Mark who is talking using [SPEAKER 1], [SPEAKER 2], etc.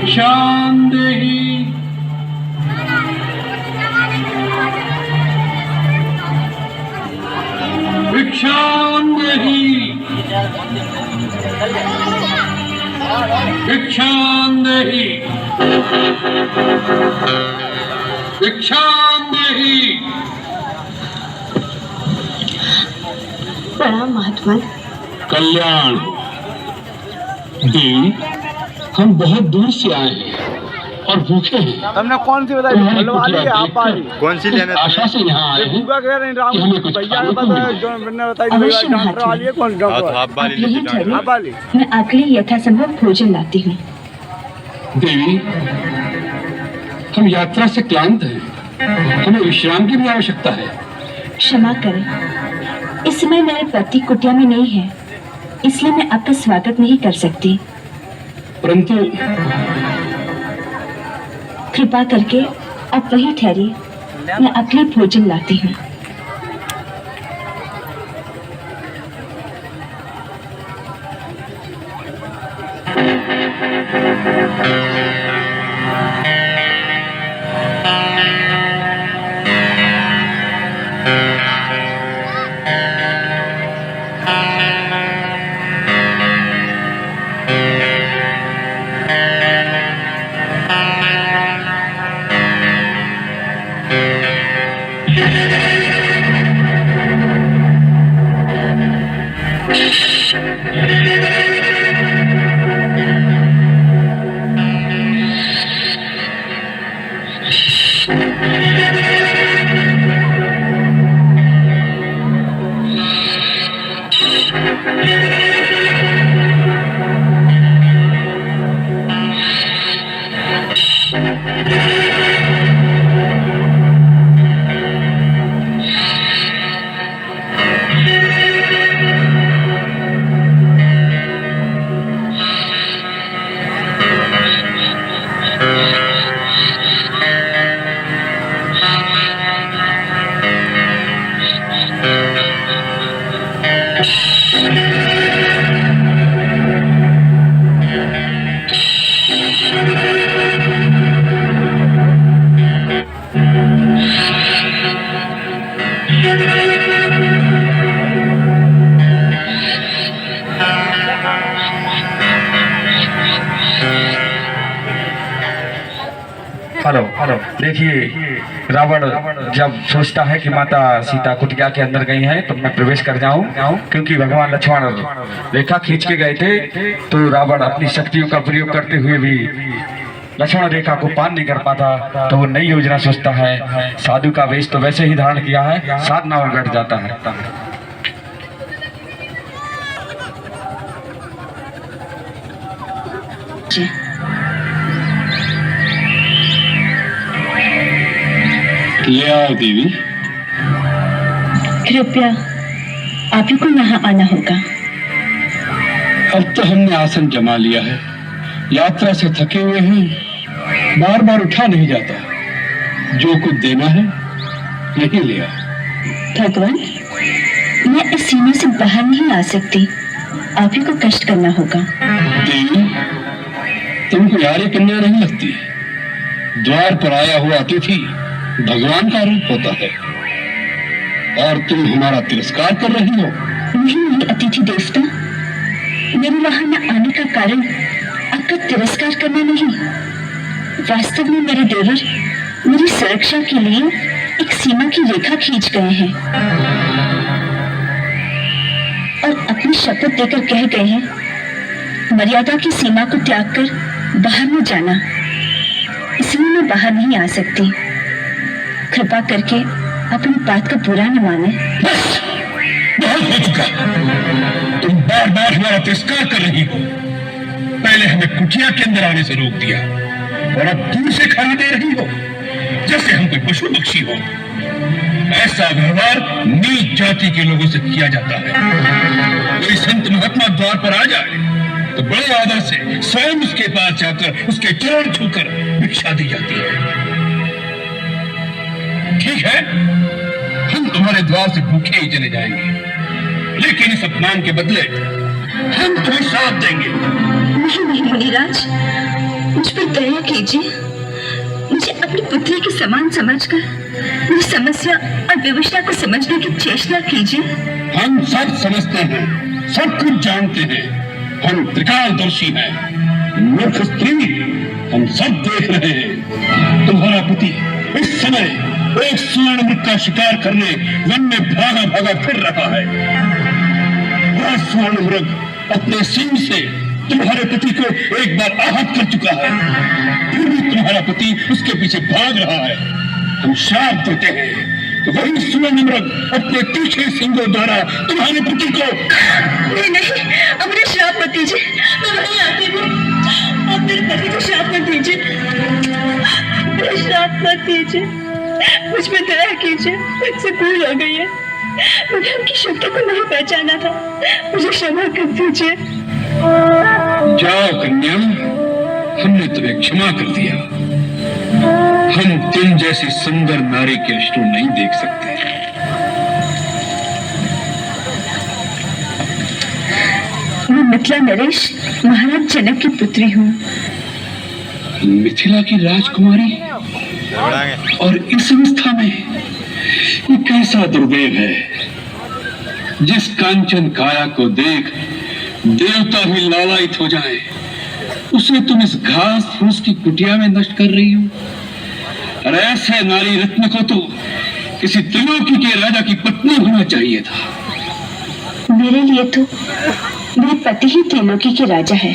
[SPEAKER 1] भिक्षां देहि भिक्षां देहि भिक्षां देहि भिक्षां देहि।
[SPEAKER 2] प्रणाम महात्मा।
[SPEAKER 1] कल्याण देवी, हम बहुत दूर से आए हैं और भूखे हैं।
[SPEAKER 3] तुमने कौन सी बताई? फल वाली या आप वाली?
[SPEAKER 4] कौन सी लेना?
[SPEAKER 1] आशा से यहाँ आए हैं
[SPEAKER 3] भूखा कह रहे हैं राम
[SPEAKER 1] कि हमें कुछ
[SPEAKER 3] भैया ने
[SPEAKER 1] खाने को
[SPEAKER 3] बताया,
[SPEAKER 1] मिले।
[SPEAKER 3] जो मैंने बताई
[SPEAKER 2] अवश्य
[SPEAKER 3] डॉक्टर
[SPEAKER 2] महात्मा।
[SPEAKER 3] वाली है। कौन डॉक्टर?
[SPEAKER 4] आप वाली
[SPEAKER 2] आप यहीं
[SPEAKER 4] लेती
[SPEAKER 2] ठहरे,
[SPEAKER 3] आप वाली।
[SPEAKER 2] मैं आपके लिए यथासंभव भोजन लाती हूँ।
[SPEAKER 1] देवी, हम यात्रा से क्लांत हैं, हमें विश्राम की भी आवश्यकता है।
[SPEAKER 2] क्षमा करें, इस समय मेरे पति कुटिया में नहीं है, इसलिए मैं आपका स्वागत नहीं कर सकती।
[SPEAKER 1] परंतु
[SPEAKER 2] कृपा करके आप वहीं ठहरिए, मैं आपके लिए भोजन लाती हूँ।
[SPEAKER 5] हेलो हेलो, देखिए रावण जब सोचता है कि माता सीता कुटिया के अंदर गई हैं तो मैं प्रवेश कर जाऊं, क्योंकि भगवान लक्ष्मण रेखा खींच के गए थे, तो रावण अपनी शक्तियों का प्रयोग करते हुए भी लक्ष्मण रेखा को पार नहीं कर पाता, तो वो नई योजना सोचता है। साधु का वेश तो वैसे ही धारण किया है, साधना में बैठ जाता है।
[SPEAKER 1] ले आओ देवी।
[SPEAKER 2] कृपया आप ही को यहाँ आना होगा।
[SPEAKER 1] अब तो हमने आसन जमा लिया है, यात्रा से थके हुए हैं, बार बार उठा नहीं जाता। जो कुछ देना है यही ले आओ।
[SPEAKER 2] भगवान, मैं इस सीने से बाहर नहीं आ सकती, आप ही को कष्ट करना होगा।
[SPEAKER 1] देवी, तुमको यारी कन्या नहीं लगती? द्वार पर आया हुआ अतिथि भगवान का रूप होता है, और तुम हमारा तिरस्कार कर रही हो।
[SPEAKER 2] नहीं अतिथि देवता, मेरे वहां न आने का कारण आपका तिरस्कार करना नहीं। वास्तव में मेरे देवर मेरी सुरक्षा के लिए एक सीमा की रेखा खींच गए हैं और अपनी शपथ देकर कह गए हैं, मर्यादा की सीमा को त्याग कर बाहर न जाना। इसलिए मैं बाहर नहीं आ सकती। कृपा करके अपनी बात का बुरा न माने।
[SPEAKER 1] बस, बहुत हो चुका। तुम बार बार हमारा तिरस्कार कर रही हो। पहले हमें कुटिया के अंदर आने से रोक दिया और अब दूर से खाना दे रही हो, जैसे हम कोई पशु पक्षी हो। ऐसा व्यवहार नीच जाति के लोगों से किया जाता है। कोई संत महात्मा द्वार पर आ जाए तो बड़े आदर से स्वयं उसके पास जाकर उसके चरण छूकर भिक्षा दी जाती है। ठीक है, हम तुम्हारे द्वार से भूखे ही चले जाएंगे, लेकिन इस अपमान के बदले हम तुम्हें श्राप देंगे।
[SPEAKER 2] नहीं नहीं मुनिराज, मुझ पर दया कीजिए, मुझे अपनी पुत्री के समान समझकर मेरी समस्या और विवशता को समझने की चेष्टा कीजिए।
[SPEAKER 1] हम सब समझते हैं, सब कुछ जानते हैं, हम त्रिकालदर्शी हैं। मूर्ख स्त्री, हम सब देख रहे हैं। तुम्हारा पति इस समय एक स्वर्ण मृग का शिकार करने वन में भागा भागा फिर रहा है। वह स्वर्ण मृग अपने सिंह से तुम्हारे पति को एक बार आहत कर चुका है, फिर भी तुम्हारा पति उसके पीछे भाग रहा है। हम श्राप देते हैं तो वही स्वर्ण मृग अपने तीखे सिंगों द्वारा तुम्हारे पति को।
[SPEAKER 2] नहीं, अब मुझे श्राप मत दीजिए, मैं वहीं आती हूँ। आप मेरे पति को श्राप मत दीजिए, मुझे श्राप मत दीजिए, मुझ में दया कीजिए, मुझसे भूल हो गई है, मैंने उनकी शक्ति को नहीं पहचाना था, मुझे क्षमा कर दीजिए।
[SPEAKER 1] जाओ कन्या, हमने तुम्हें क्षमा कर दिया। हम तुम जैसी सुंदर नारी के अश्रु नहीं देख सकते।
[SPEAKER 2] मैं मिथिला नरेश महाराज जनक की पुत्री हूँ।
[SPEAKER 1] मिथिला की राजकुमारी, और इस अवस्था में ये कैसा दुर्दैव है, जिस कांचन काया को देख देवता ही लालायित हो जाए, उसे तुम इस घास फूस की कुटिया में नष्ट कर रही हो। और ऐसे नारी रत्न को तो किसी त्रिलोकी के राजा की पत्नी होना चाहिए था।
[SPEAKER 2] मेरे लिए तो मेरे पति ही त्रिलोकी के राजा है।